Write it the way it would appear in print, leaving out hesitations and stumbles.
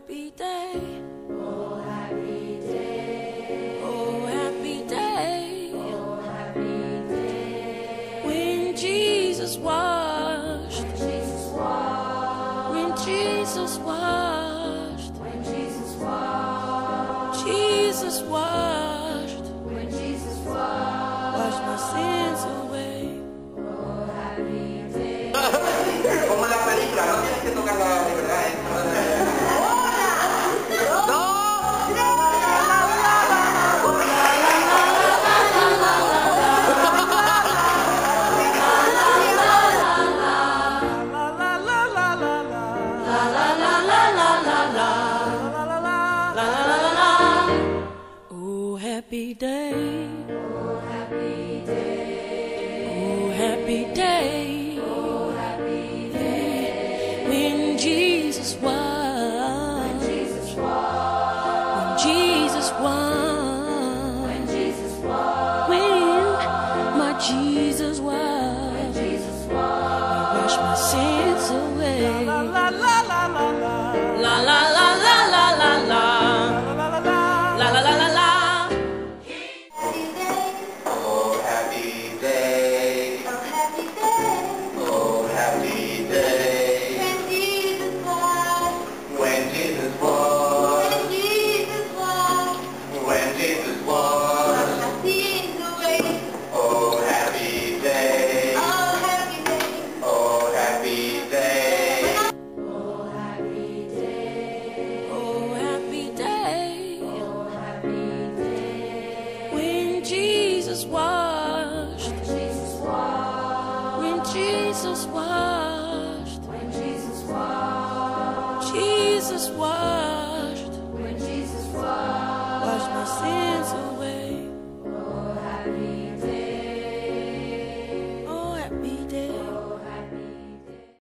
happy day. Oh, happy day. Oh, happy day. Oh, happy day. When Jesus washed. When Jesus washed. When Jesus washed. When Jesus washed. Jesus washed. When Jesus washed. Washed my sins away. Oh, happy day. Como la película, no tienes que tocar la verdad. Oh, happy day. Oh, happy day. Oh, happy day. Oh, happy day. When Jesus washed. When Jesus washed. When Jesus washed. When Jesus washed. When my Jesus washed. When Jesus washed. He washed my sins away. La la la la la la. La la la la la la la. La la la la la. Oh, happy day. Oh, happy day. Oh, happy day. When Jesus When Jesus washed. washed. When Jesus washed. When Jesus Washed washed. my sins away. Oh, happy day. Oh, happy day. Oh, happy day. Oh, happy day. Oh, happy day. Oh, happy day. When Jesus washed. When Jesus washed. When Jesus washed. When Jesus washed. Jesus washed.